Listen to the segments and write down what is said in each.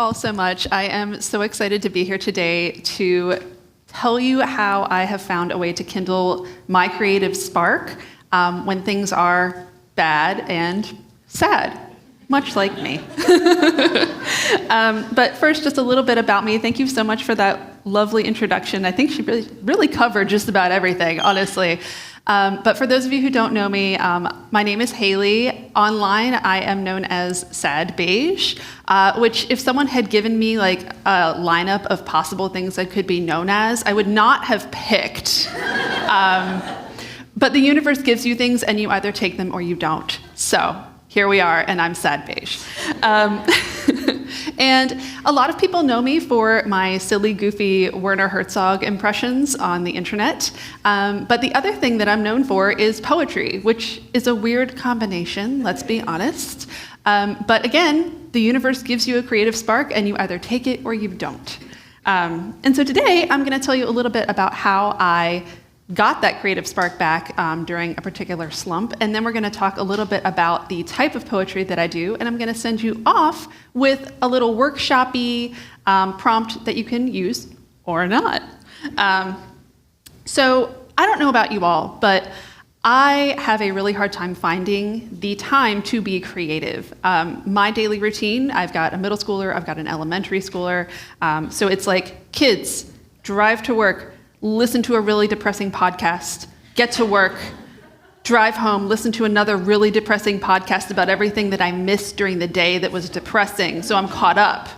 all so much. I am so excited to be here today to tell you how I have found a way to kindle my creative spark when things are bad and sad, much like me. But first, just a little bit about me. Thank you so much for that lovely introduction. I think she really covered just about everything, honestly. But for those of you who don't know me, my name is Hayley. Online, I am known as Sad Beige, which if someone had given me like a lineup of possible things I could be known as, I would not have picked. But the universe gives you things and you either take them or you don't. So here we are, and I'm Sad Beige. And a lot of people know me for my silly, goofy Werner Herzog impressions on the internet. But the other thing that I'm known for is poetry, which is a weird combination, let's be honest. But again, the universe gives you a creative spark, and you either take it or you don't. And so today, I'm going to tell you a little bit about how I got that creative spark back during a particular slump, and then we're going to talk a little bit about the type of poetry that I do, and I'm going to send you off with a little workshop-y prompt that you can use or not. So I don't know about you all, but I have a really hard time finding the time to be creative. My daily routine, I've got a middle schooler, I've got an elementary schooler, so it's like kids, drive to work, listen to a really depressing podcast, get to work, drive home, listen to another really depressing podcast about everything that I missed during the day that was depressing, so I'm caught up.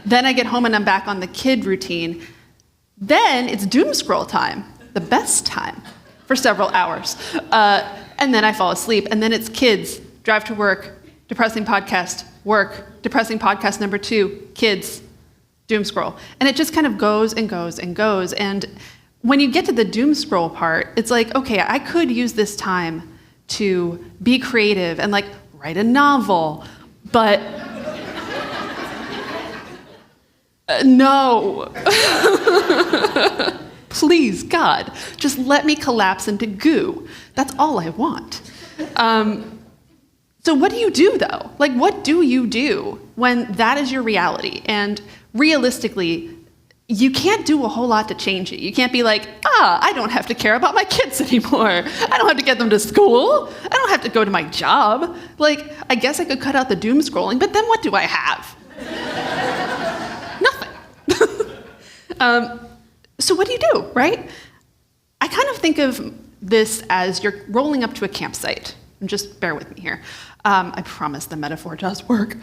Then I get home and I'm back on the kid routine. Then it's doom scroll time, the best time, for several hours. And then I fall asleep, and then it's kids, drive to work, depressing podcast, work, depressing podcast number 2, kids, doom scroll. And it just kind of goes and goes and goes. And when you get to the doom scroll part, it's like, okay, I could use this time to be creative and like write a novel, but no. Please, God, just let me collapse into goo. That's all I want. So what do you do though? Like, what do you do when that is your reality? And realistically, you can't do a whole lot to change it. You can't be like, I don't have to care about my kids anymore. I don't have to get them to school. I don't have to go to my job. Like, I guess I could cut out the doom scrolling, but then what do I have? Nothing. So what do you do, right? I kind of think of this as you're rolling up to a campsite. And just bear with me here. I promise the metaphor does work.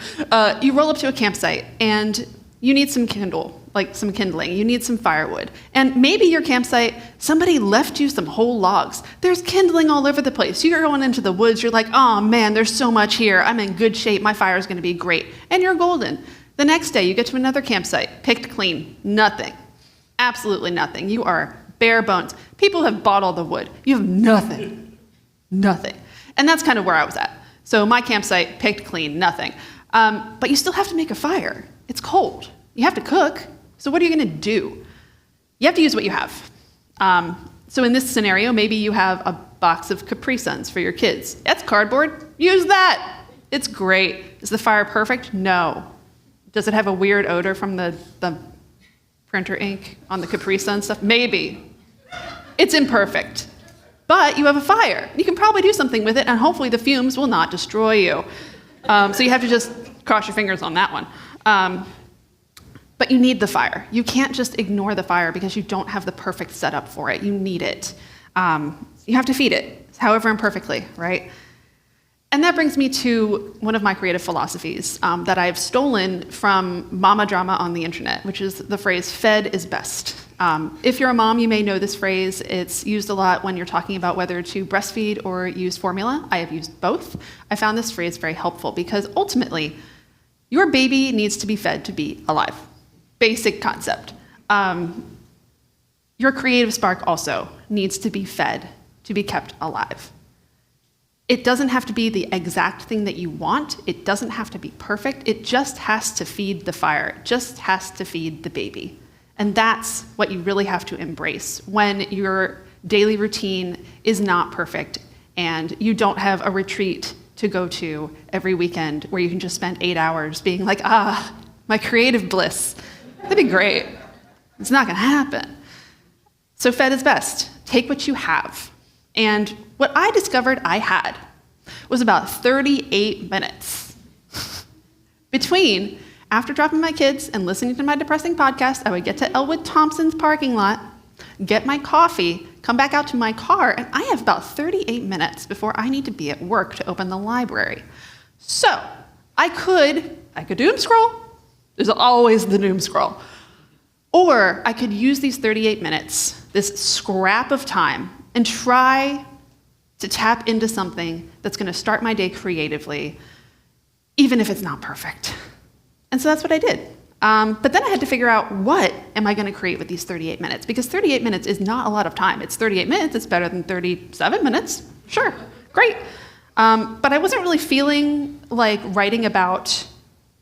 You roll up to a campsite, and you need some kindling. You need some firewood. And maybe your campsite, somebody left you some whole logs. There's kindling all over the place. You're going into the woods. You're like, oh man, there's so much here. I'm in good shape. My fire is going to be great. And you're golden. The next day, you get to another campsite, picked clean, nothing. Absolutely nothing. You are bare bones. People have bought all the wood. You have nothing. Nothing. And that's kind of where I was at. So my campsite, picked clean, nothing. But you still have to make a fire. It's cold. You have to cook. So what are you going to do? You have to use what you have. So in this scenario, maybe you have a box of Capri Suns for your kids. That's cardboard. Use that. It's great. Is the fire perfect? No. Does it have a weird odor from the printer ink on the Capri Sun stuff? Maybe. It's imperfect. But you have a fire. You can probably do something with it, and hopefully the fumes will not destroy you. So you have to just cross your fingers on that one. But you need the fire. You can't just ignore the fire because you don't have the perfect setup for it. You need it. You have to feed it, however imperfectly, right? And that brings me to one of my creative philosophies that I've stolen from mama drama on the internet, which is the phrase, fed is best. If you're a mom, you may know this phrase. It's used a lot when you're talking about whether to breastfeed or use formula. I have used both. I found this phrase very helpful because ultimately, your baby needs to be fed to be alive. Basic concept. Your creative spark also needs to be fed to be kept alive. It doesn't have to be the exact thing that you want. It doesn't have to be perfect. It just has to feed the fire. It just has to feed the baby. And that's what you really have to embrace when your daily routine is not perfect and you don't have a retreat to go to every weekend where you can just spend 8 hours being like, my creative bliss. That'd be great. It's not going to happen. So fed is best. Take what you have. And what I discovered I had was about 38 minutes between after dropping my kids and listening to my depressing podcast. I would get to Elwood Thompson's parking lot, get my coffee, come back out to my car, and I have about 38 minutes before I need to be at work to open the library. So I could doom scroll. There's always the doom scroll. Or I could use these 38 minutes, this scrap of time, and try to tap into something that's going to start my day creatively, even if it's not perfect. And so that's what I did. But then I had to figure out, what am I going to create with these 38 minutes? Because 38 minutes is not a lot of time. It's 38 minutes. It's better than 37 minutes. Sure, great. But I wasn't really feeling like writing about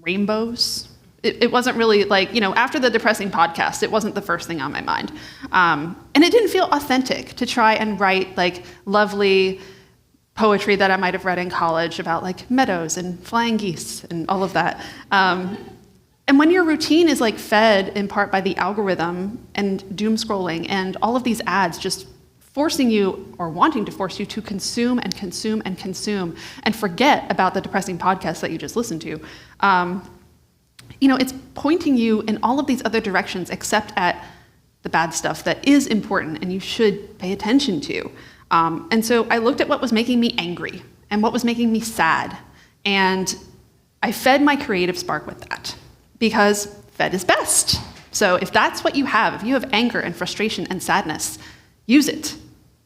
rainbows. It wasn't really like, after the depressing podcast, it wasn't the first thing on my mind. And it didn't feel authentic to try and write like lovely poetry that I might have read in college about like meadows and flying geese and all of that. And when your routine is like fed in part by the algorithm and doom scrolling and all of these ads just forcing you or wanting to force you to consume and consume and consume and forget about the depressing podcast that you just listened to, it's pointing you in all of these other directions except at the bad stuff that is important and you should pay attention to. And so I looked at what was making me angry and what was making me sad, and I fed my creative spark with that, because fed is best. So if that's what you have, if you have anger and frustration and sadness, use it,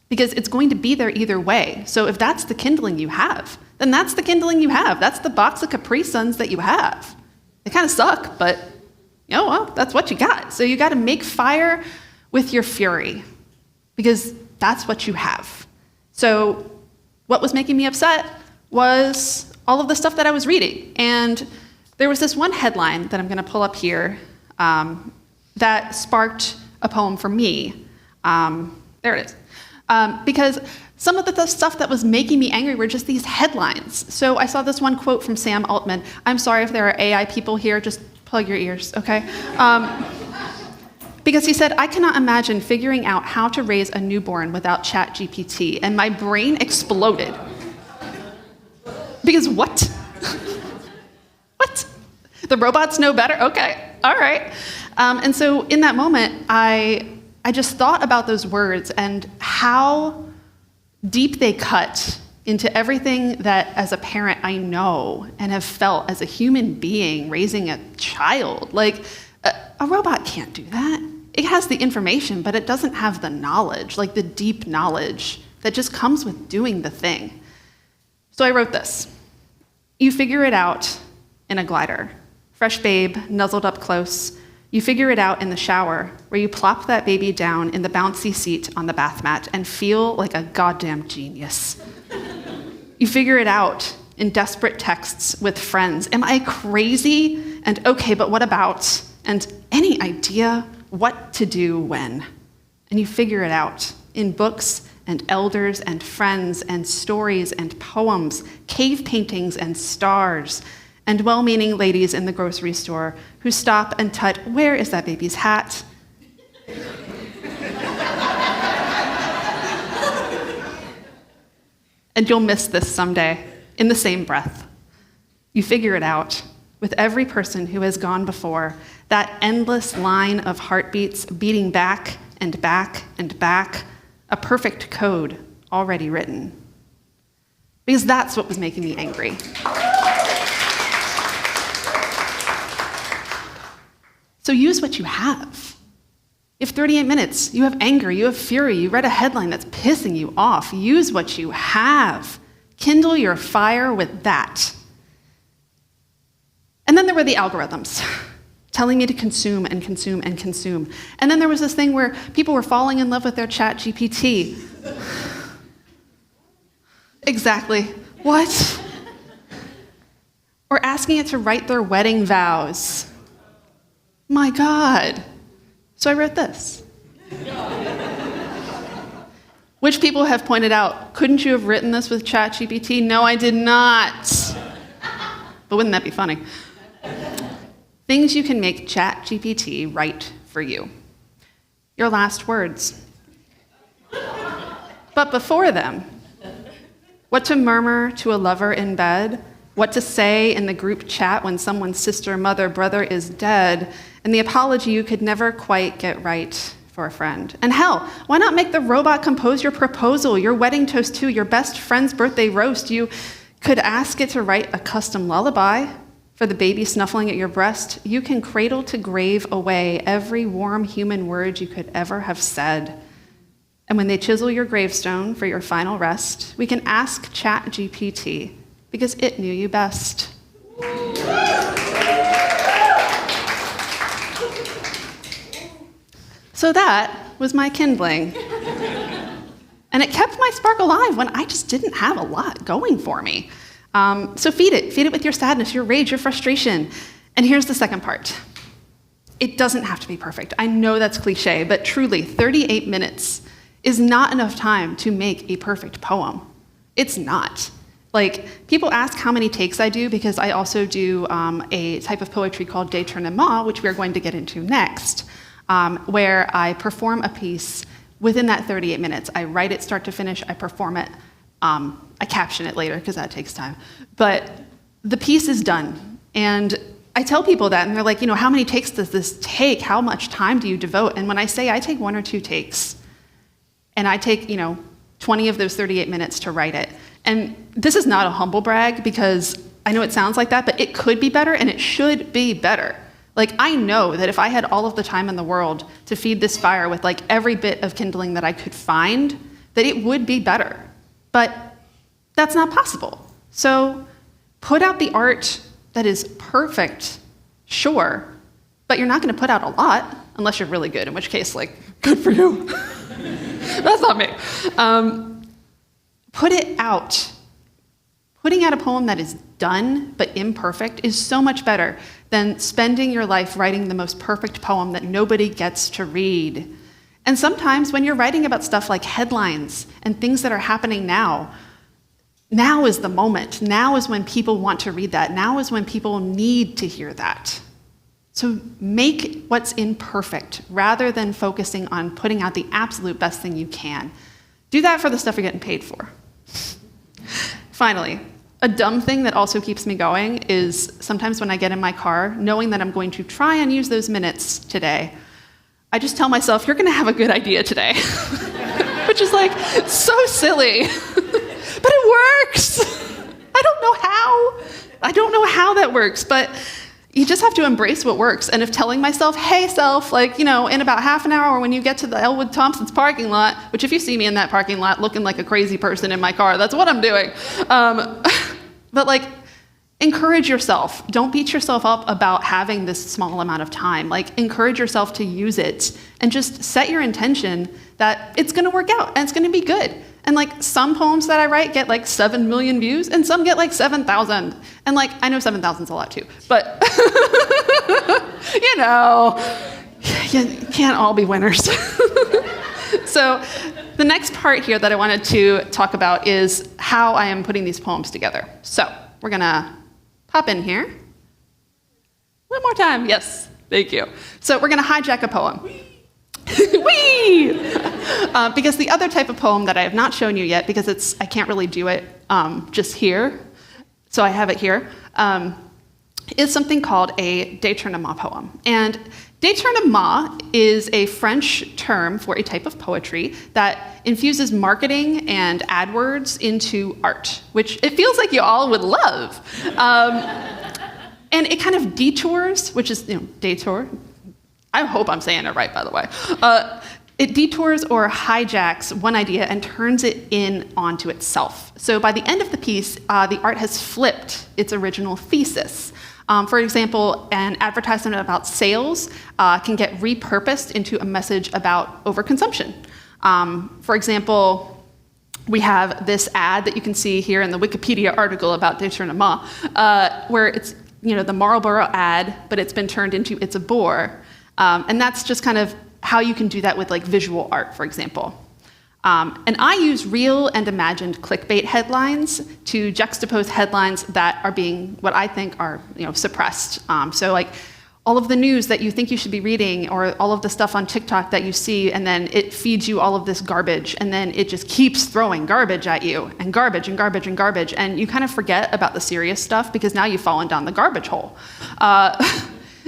because it's going to be there either way. So if that's the kindling you have, then that's the kindling you have. That's the box of Capri Suns that you have. They kind of suck, but that's what you got. So you got to make fire with your fury, because that's what you have. So what was making me upset was all of the stuff that I was reading. And there was this one headline that I'm going to pull up here that sparked a poem for me. There it is. Because some of the stuff that was making me angry were just these headlines. So I saw this one quote from Sam Altman. I'm sorry if there are AI people here, just plug your ears, okay? Because he said, "I cannot imagine figuring out how to raise a newborn without ChatGPT." And my brain exploded. Because what? What? The robots know better? Okay, all right. And so in that moment, I just thought about those words and how deep they cut into everything that as a parent I know and have felt as a human being raising a child. Like, a robot can't do that. It has the information, but it doesn't have the knowledge, like the deep knowledge that just comes with doing the thing. So I wrote this. You figure it out in a glider. Fresh babe, nuzzled up close. You figure it out in the shower, where you plop that baby down in the bouncy seat on the bath mat and feel like a goddamn genius. You figure it out in desperate texts with friends. Am I crazy? And okay, but what about? And any idea what to do when? And you figure it out in books and elders and friends and stories and poems, cave paintings and stars, and well-meaning ladies in the grocery store who stop and tut, "Where is that baby's hat?" And you'll miss this someday, in the same breath. You figure it out with every person who has gone before, that endless line of heartbeats beating back and back and back, a perfect code already written. Because that's what was making me angry. So use what you have. You have 38 minutes, you have anger, you have fury, you read a headline that's pissing you off. Use what you have. Kindle your fire with that. And then there were the algorithms telling me to consume and consume and consume. And then there was this thing where people were falling in love with their ChatGPT. Exactly. What? Or asking it to write their wedding vows. My God. So I wrote this. Which people have pointed out, couldn't you have written this with ChatGPT? No, I did not. But wouldn't that be funny? Things you can make ChatGPT write for you. Your last words. But before them, what to murmur to a lover in bed, what to say in the group chat when someone's sister, mother, brother is dead, and the apology you could never quite get right for a friend. And hell, why not make the robot compose your proposal, your wedding toast too, your best friend's birthday roast? You could ask it to write a custom lullaby for the baby snuffling at your breast. You can cradle to grave away every warm human word you could ever have said. And when they chisel your gravestone for your final rest, we can ask ChatGPT because it knew you best. So that was my kindling. And it kept my spark alive when I just didn't have a lot going for me. So feed it with your sadness, your rage, your frustration. And here's the second part. It doesn't have to be perfect. I know that's cliche, but truly, 38 minutes is not enough time to make a perfect poem. It's not. Like, people ask how many takes I do because I also do a type of poetry called détournement, which we're going to get into next, where I perform a piece within that 38 minutes. I write it start to finish, I perform it, I caption it later because that takes time. But the piece is done. And I tell people that, and they're like, how many takes does this take? How much time do you devote? And when I say I take 1 or 2 takes, and I take, 20 of those 38 minutes to write it. And this is not a humble brag because I know it sounds like that, but it could be better and it should be better. Like, I know that if I had all of the time in the world to feed this fire with like every bit of kindling that I could find, that it would be better. But that's not possible. So put out the art that is perfect, sure, but you're not going to put out a lot unless you're really good, in which case, like, good for you. That's not me. Put it out. Putting out a poem that is done but imperfect is so much better than spending your life writing the most perfect poem that nobody gets to read. And sometimes when you're writing about stuff like headlines and things that are happening now is the moment. Now is when people want to read that. Now is when people need to hear that. So make what's imperfect rather than focusing on putting out the absolute best thing you can. Do that for the stuff you're getting paid for. Finally, a dumb thing that also keeps me going is sometimes when I get in my car, knowing that I'm going to try and use those minutes today, I just tell myself, you're going to have a good idea today. Which is like so silly. But it works. I don't know how that works, but you just have to embrace what works. And if telling myself, hey, self, in about half an hour when you get to the Elwood Thompson's parking lot, which if you see me in that parking lot looking like a crazy person in my car, that's what I'm doing. But encourage yourself. Don't beat yourself up about having this small amount of time. Encourage yourself to use it and just set your intention that it's going to work out and it's going to be good. And some poems that I write get 7 million views and some get 7,000. And I know 7,000 is a lot too, but you can't all be winners. So the next part here that I wanted to talk about is how I am putting these poems together. So we're gonna pop in here. One more time, yes, thank you. So we're gonna hijack a poem. Whee! Because the other type of poem that I have not shown you yet, because I can't really do it just here, so I have it here, is something called a détournement poem. And détournement is a French term for a type of poetry that infuses marketing and AdWords into art, which it feels like you all would love. And it kind of detours, which is, détour. I hope I'm saying it right, by the way. It detours or hijacks one idea and turns it in onto itself. So by the end of the piece, the art has flipped its original thesis. For example, an advertisement about sales can get repurposed into a message about overconsumption. For example, we have this ad that you can see here in the Wikipedia article about détournement, where it's the Marlboro ad, but it's been turned into it's a bore. And that's just kind of how you can do that with visual art, for example. And I use real and imagined clickbait headlines to juxtapose headlines that are being, what I think are suppressed. So all of the news that you think you should be reading, or all of the stuff on TikTok that you see, and then it feeds you all of this garbage, and then it just keeps throwing garbage at you, and garbage and garbage and garbage, and you kind of forget about the serious stuff because now you've fallen down the garbage hole.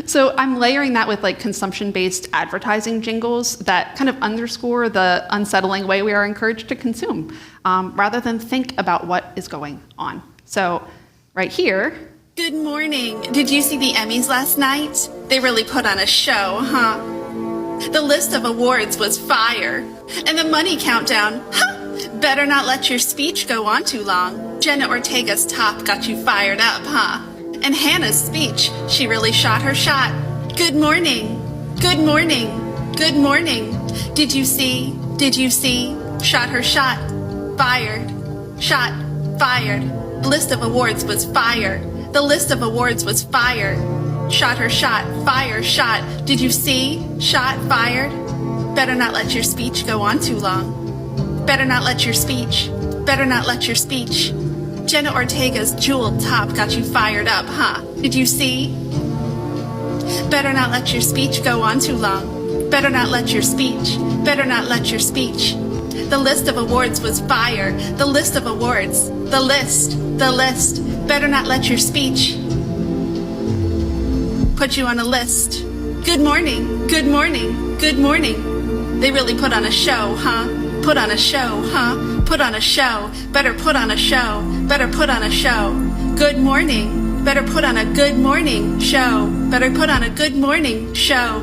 So I'm layering that with like consumption-based advertising jingles that kind of underscore the unsettling way we are encouraged to consume, rather than think about what is going on. So right here. Good morning. Did you see the Emmys last night? They really put on a show, huh? The list of awards was fire. And the money countdown, better not let your speech go on too long. Jenna Ortega's top got you fired up, huh? And Hannah's speech, she really shot her shot. Good morning. Good morning. Good morning. Did you see? Did you see? Shot her shot. Fired. Shot. Fired. The list of awards was fire. The list of awards was fire. Shot her shot. Fire. Shot. Did you see? Shot. Fired. Better not let your speech go on too long. Better not let your speech. Better not let your speech. Jenna Ortega's jeweled top got you fired up, huh? Did you see? Better not let your speech go on too long. Better not let your speech. Better not let your speech. The list of awards was fire. The list of awards. The list. The list. Better not let your speech put you on a list. Good morning. Good morning. Good morning. They really put on a show, huh? Put on a show, huh? Put on a show. Better put on a show. Better put on a show. Good morning. Better put on a good morning show. Better put on a good morning show.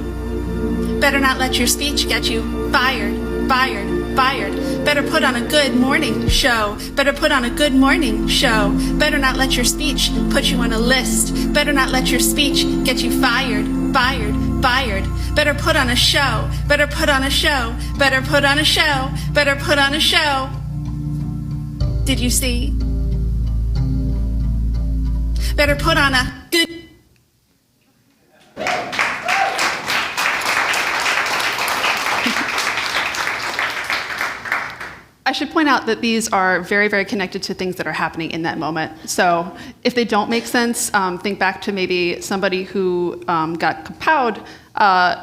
Better not let your speech get you fired, fired, fired. Better put on a good morning show. Better put on a good morning show. Better not let your speech put you on a list. Better not let your speech get you fired, fired, fired. Better put on a show. Better put on a show. Better put on a show. Better put on a show. Did you see? Better put on a good... I should point out that these are very, very connected to things that are happening in that moment. So if they don't make sense, think back to maybe somebody who got kapowed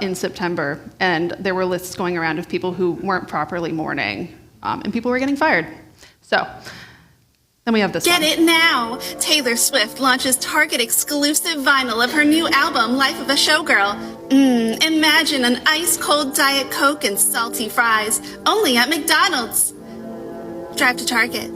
in September, and there were lists going around of people who weren't properly mourning, and people were getting fired. So then we have this Get one. it now! Taylor Swift launches Target exclusive vinyl of her new album, Life of a Showgirl. Imagine an ice-cold Diet Coke and salty fries, only at McDonald's. Drive to Target.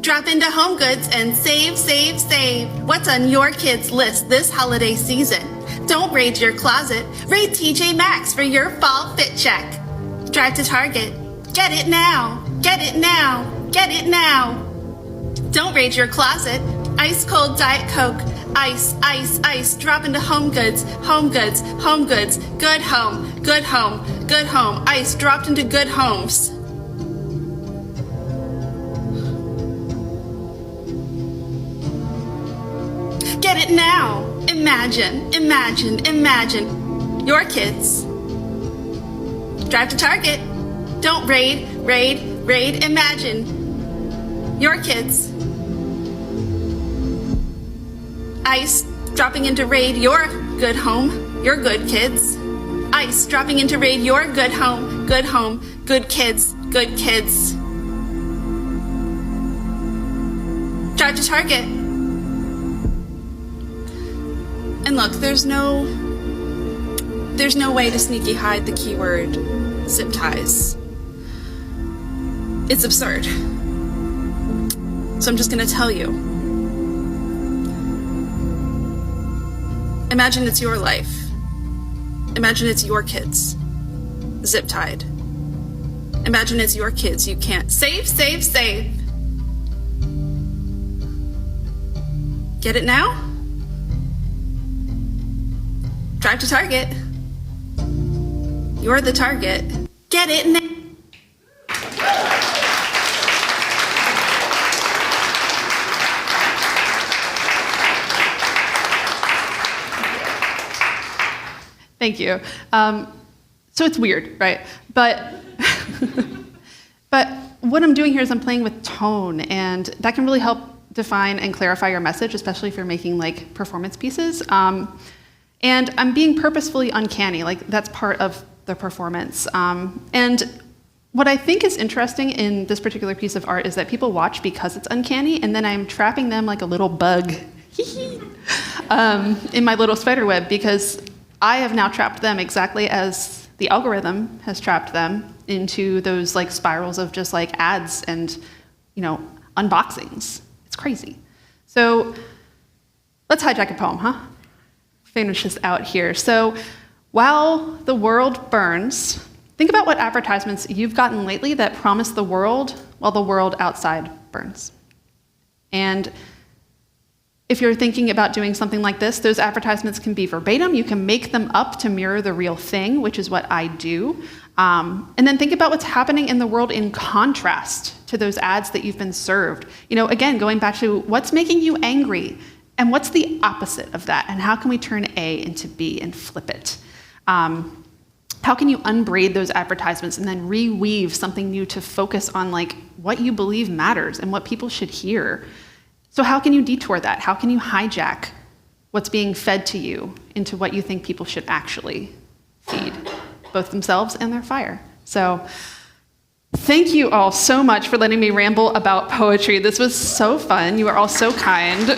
Drop into HomeGoods and save, save, save. What's on your kids' list this holiday season? Don't raid your closet. Raid TJ Maxx for your fall fit check. Drive to Target. Get it now. Get it now. Get it now. Don't raid your closet. Ice cold Diet Coke. Ice, ice, ice. Drop into HomeGoods. HomeGoods. HomeGoods. Good home. Good home. Good home. Ice dropped into good homes. Get it now. Imagine, imagine, imagine. Your kids. Drive to Target. Don't raid, raid, raid. Imagine. Your kids. Ice dropping into raid your good home, your good kids. Ice dropping into raid your good home, good kids, good kids. Drive to Target. And look, there's no way to sneaky hide the keyword zip ties. It's absurd. So I'm just gonna tell you. Imagine it's your life. Imagine it's your kids. Zip tied. Imagine it's your kids. You can't save, save, save. Get it now? Drive to Target. You're the target. Get it now. Thank you. So it's weird, right? But what I'm doing here is I'm playing with tone, and that can really help define and clarify your message, especially if you're making like performance pieces. And I'm being purposefully uncanny, like that's part of the performance. And what I think is interesting in this particular piece of art is that people watch because it's uncanny, and then I'm trapping them like a little bug in my little spider web, because I have now trapped them exactly as the algorithm has trapped them into those like spirals of just like ads and, unboxings. It's crazy. So let's hijack a poem, huh? Finish this out here. So while the world burns, think about what advertisements you've gotten lately that promise the world while the world outside burns. And if you're thinking about doing something like this, those advertisements can be verbatim. You can make them up to mirror the real thing, which is what I do. And then think about what's happening in the world in contrast to those ads that you've been served. Again, going back to what's making you angry and what's the opposite of that, and how can we turn A into B and flip it? How can you unbraid those advertisements and then reweave something new to focus on like what you believe matters and what people should hear? So how can you detour that? How can you hijack what's being fed to you into what you think people should actually feed, both themselves and their fire? So thank you all so much for letting me ramble about poetry. This was so fun. You are all so kind.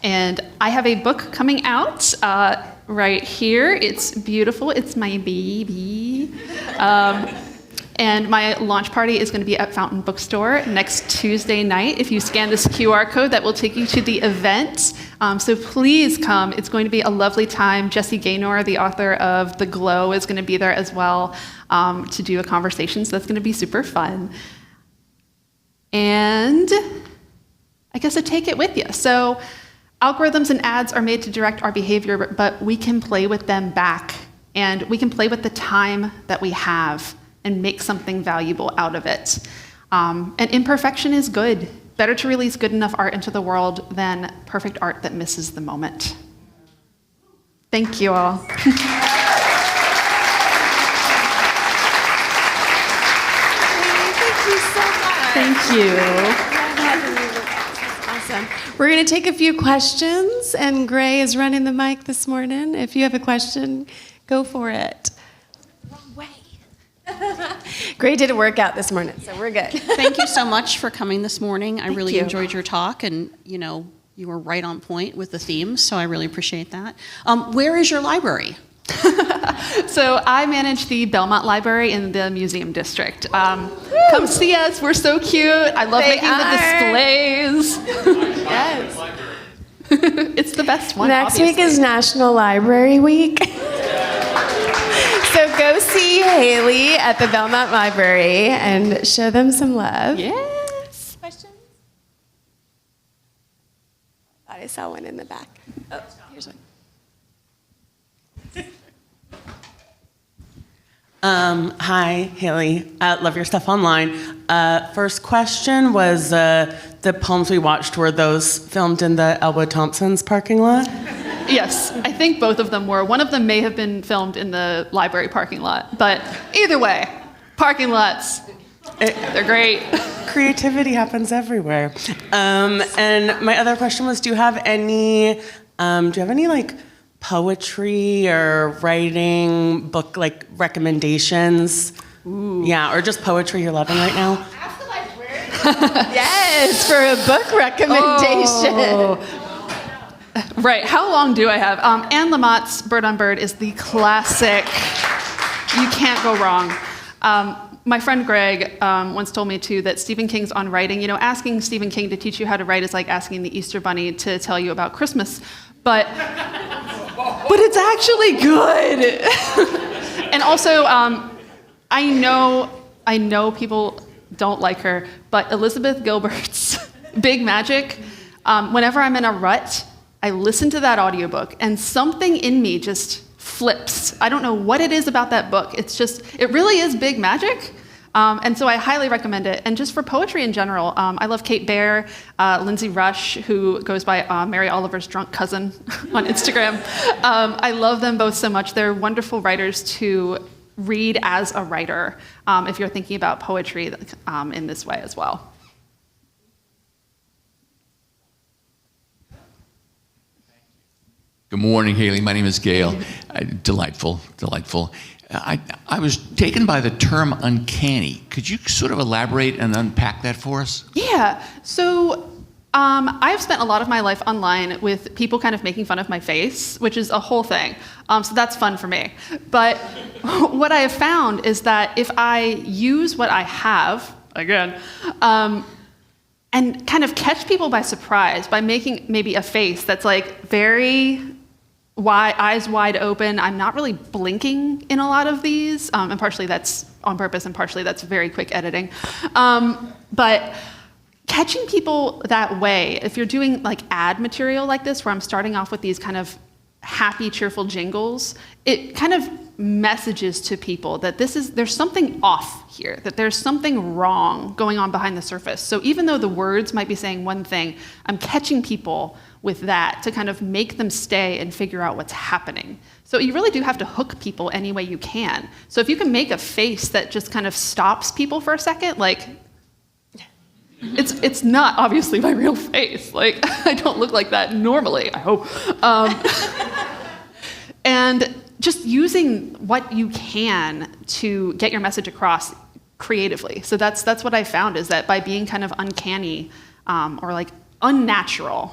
And I have a book coming out right here. It's beautiful. It's my baby. And my launch party is going to be at Fountain Bookstore next Tuesday night. If you scan this QR code, that will take you to the event. So please come. It's going to be a lovely time. Jessie Gaynor, the author of The Glow, is going to be there as well to do a conversation. So that's going to be super fun. And I guess to take it with you. So algorithms and ads are made to direct our behavior, but we can play with them back, and we can play with the time that we have and make something valuable out of it. And imperfection is good. Better to release good enough art into the world than perfect art that misses the moment. Thank you all. Thank you so much. Thank you. Awesome. We're going to take a few questions, and Gray is running the mic this morning. If you have a question, go for it. Wrong way. Gray did a workout this morning, so we're good. Thank you so much for coming this morning. I really you. enjoyed your talk, and you were right on point with the themes, so I really appreciate that. Where is your library? So I manage the Belmont Library in the Museum District. Come see us. We're so cute. I love making the displays. Yes. It's the best one. Next obviously. week is National Library Week. So go see Hayley at the Belmont Library and show them some love. Yes. Questions? I thought I saw one in the back. Oh, here's one. Hi, Hayley. Love your stuff online. First question was the poems we watched, were those filmed in the Elwood Thompson's parking lot? Yes, I think both of them were. One of them may have been filmed in the library parking lot, but either way, parking lots, they're great. Creativity happens everywhere. And my other question was, do you have any like poetry or writing book like recommendations? Ooh. Yeah, or just poetry you're loving right now? Ask the librarian. Yes, for a book recommendation. Oh. Right, how long do I have? Anne Lamott's Bird on Bird is the classic. You can't go wrong. My friend Greg once told me too that Stephen King's on writing. Asking Stephen King to teach you how to write is like asking the Easter Bunny to tell you about Christmas. But it's actually good. And also, I know people don't like her, but Elizabeth Gilbert's Big Magic, whenever I'm in a rut, I listen to that audiobook and something in me just flips. I don't know what it is about that book. It really is big magic. And so I highly recommend it. And just for poetry in general, I love Kate Baer, Lindsay Rush, who goes by Mary Oliver's drunk cousin on Instagram. I love them both so much. They're wonderful writers to read as a writer if you're thinking about poetry in this way as well. Good morning, Hayley. My name is Gail. Delightful. I was taken by the term uncanny. Could you sort of elaborate and unpack that for us? Yeah. So I've spent a lot of my life online with people kind of making fun of my face, which is a whole thing. So that's fun for me. But what I have found is that if I use what I have, again, and kind of catch people by surprise by making maybe a face that's like very wide, eyes wide open. I'm not really blinking in a lot of these, and partially that's on purpose and partially that's very quick editing. But catching people that way, if you're doing like ad material like this, where I'm starting off with these kind of happy, cheerful jingles, it kind of messages to people that there's something off here, that there's something wrong going on behind the surface. So even though the words might be saying one thing, I'm catching people with that to kind of make them stay and figure out what's happening. So you really do have to hook people any way you can. So if you can make a face that just kind of stops people for a second, like, it's not obviously my real face. Like, I don't look like that normally, I hope. And just using what you can to get your message across creatively. So that's what I found, is that by being kind of uncanny or like unnatural,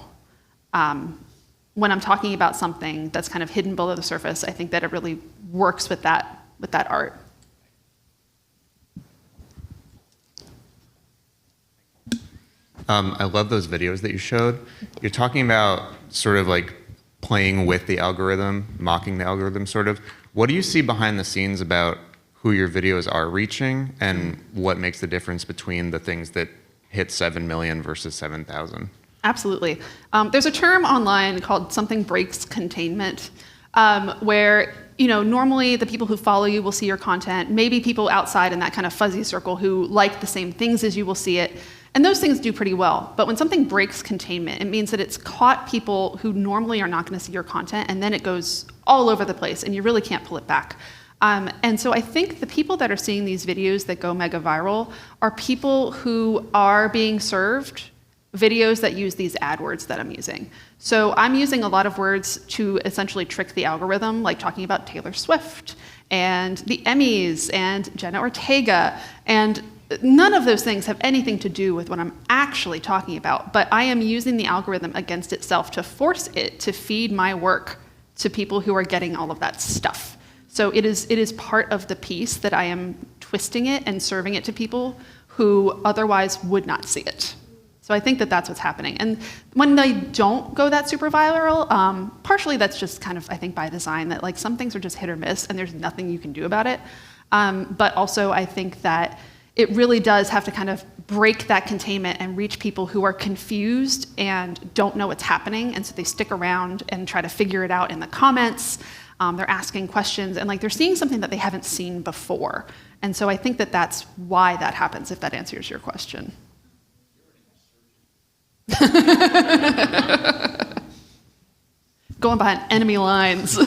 when I'm talking about something that's kind of hidden below the surface, I think that it really works with that art. I love those videos that you showed. You're talking about sort of like playing with the algorithm, mocking the algorithm sort of. What do you see behind the scenes about who your videos are reaching and what makes the difference between the things that hit 7 million versus 7,000? Absolutely. There's a term online called something breaks containment, where normally the people who follow you will see your content, maybe people outside in that kind of fuzzy circle who like the same things as you will see it. And those things do pretty well. But when something breaks containment, it means that it's caught people who normally are not going to see your content, and then it goes all over the place, and you really can't pull it back. And so I think the people that are seeing these videos that go mega viral are people who are being served videos that use these AdWords that I'm using. So I'm using a lot of words to essentially trick the algorithm, like talking about Taylor Swift and the Emmys and Jenna Ortega, and none of those things have anything to do with what I'm actually talking about, but I am using the algorithm against itself to force it to feed my work to people who are getting all of that stuff. So it is part of the piece that I am twisting it and serving it to people who otherwise would not see it. So I think that that's what's happening. And when they don't go that super viral, partially that's just kind of, I think, by design, that like some things are just hit or miss and there's nothing you can do about it. But also I think that it really does have to kind of break that containment and reach people who are confused and don't know what's happening, and so they stick around and try to figure it out in the comments. They're asking questions, and like they're seeing something that they haven't seen before. And so I think that that's why that happens, if that answers your question. Going behind enemy lines.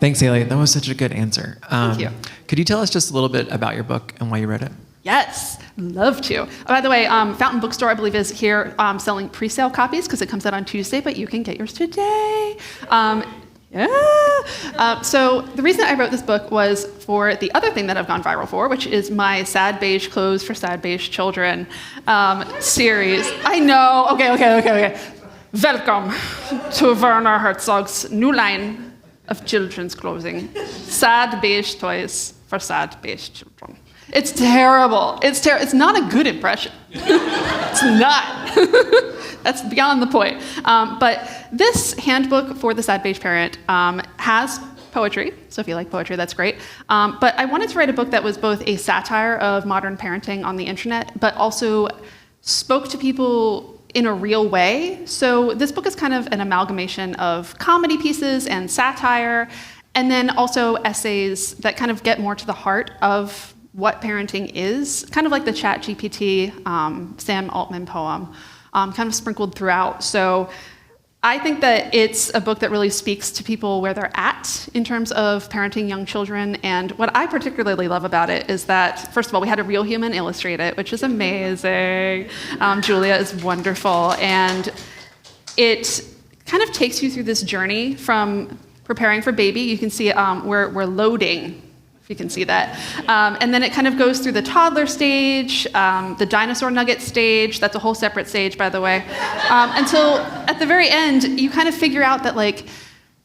Thanks, Hayley. That was such a good answer. Thank you. Could you tell us just a little bit about your book and why you wrote it? Yes, love to. By the way, Fountain Bookstore, I believe, is here selling pre-sale copies because it comes out on Tuesday, but you can get yours today. So the reason I wrote this book was for the other thing that I've gone viral for, which is my Sad Beige Clothes for Sad Beige Children series. I know. Okay. Welcome to Werner Herzog's new line of children's clothing. Sad beige toys for sad beige children. It's terrible. It's not a good impression. It's not. That's beyond the point. But this handbook for the sad beige parent has poetry. So if you like poetry, that's great. But I wanted to write a book that was both a satire of modern parenting on the internet, but also spoke to people in a real way. So this book is kind of an amalgamation of comedy pieces and satire, and then also essays that kind of get more to the heart of what parenting is, kind of like the ChatGPT Sam Altman poem, kind of sprinkled throughout. So I think that it's a book that really speaks to people where they're at in terms of parenting young children. And what I particularly love about it is that, first of all, we had a real human illustrate it, which is amazing. Julia is wonderful. And it kind of takes you through this journey from preparing for baby. You can see we're loading, if you can see that. And then it kind of goes through the toddler stage, the dinosaur nugget stage, that's a whole separate stage, by the way, until at the very end, you kind of figure out that, like,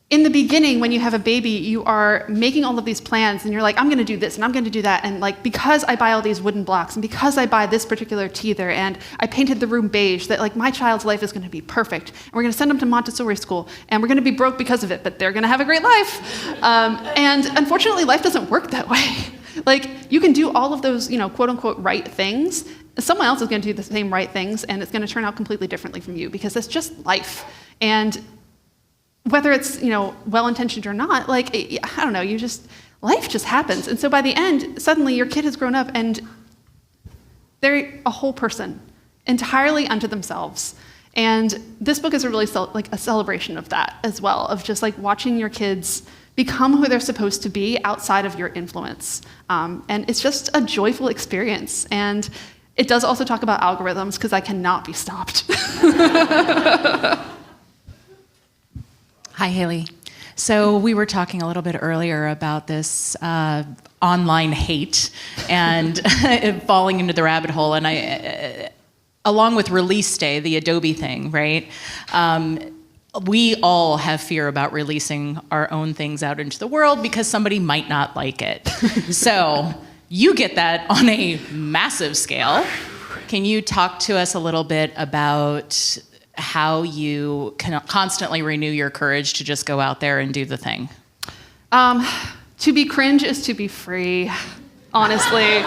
in the beginning, when you have a baby, you are making all of these plans, and you're like, I'm gonna do this, and I'm gonna do that, and like, because I buy all these wooden blocks, and because I buy this particular teether, and I painted the room beige, that like my child's life is gonna be perfect, and we're gonna send them to Montessori school, and we're gonna be broke because of it, but they're gonna have a great life. And unfortunately, life doesn't work that way. Like, you can do all of those, quote unquote, right things. Someone else is gonna do the same right things, and it's gonna turn out completely differently from you, because it's just life. And whether it's, well-intentioned or not, like, I don't know, life just happens. And so by the end, suddenly your kid has grown up and they're a whole person, entirely unto themselves. And this book is a really a celebration of that as well, of just like watching your kids become who they're supposed to be outside of your influence. And it's just a joyful experience. And it does also talk about algorithms, because I cannot be stopped. Hi, Hayley. So we were talking a little bit earlier about this online hate and falling into the rabbit hole. And I, along with release day, the Adobe thing, right? We all have fear about releasing our own things out into the world because somebody might not like it. So you get that on a massive scale. Can you talk to us a little bit about how you can constantly renew your courage to just go out there and do the thing? To be cringe is to be free, honestly.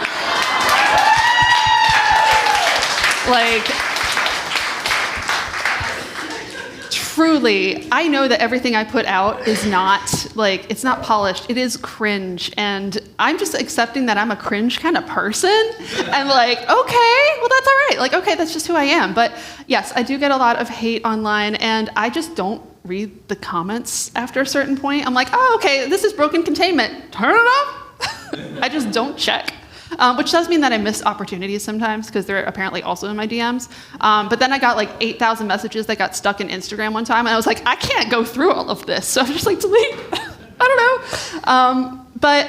Like, truly, I know that everything I put out is not, like, it's not polished. It is cringe. And I'm just accepting that I'm a cringe kind of person. And like, okay, well, that's all right. Like, okay, that's just who I am. But yes, I do get a lot of hate online, and I just don't read the comments after a certain point. I'm like, oh, okay, this is broken containment. Turn it off. I just don't check. Which does mean that I miss opportunities sometimes, because they're apparently also in my DMs. But then I got like 8,000 messages that got stuck in Instagram one time, and I was like, I can't go through all of this. So I'm just like, delete. I don't know. But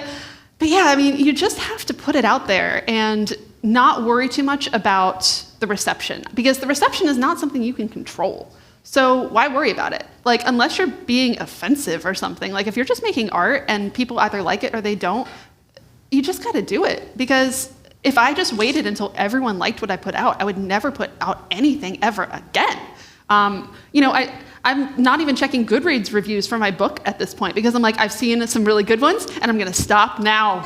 yeah, I mean, you just have to put it out there and not worry too much about the reception, because the reception is not something you can control. So why worry about it? Like, unless you're being offensive or something, like if you're just making art and people either like it or they don't, you just got to do it. Because if I just waited until everyone liked what I put out, I would never put out anything ever again. I'm not even checking Goodreads reviews for my book at this point, because I'm like, I've seen some really good ones, and I'm going to stop now.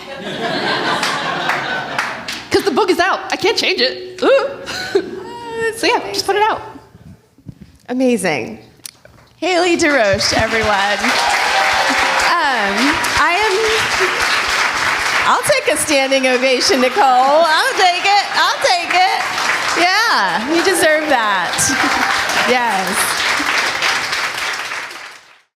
Because the book is out. I can't change it. So yeah, just put it out. Amazing. Hayley DeRoche, everyone. I'll take a standing ovation, Nicole. I'll take it. Yeah, you deserve that. Yes.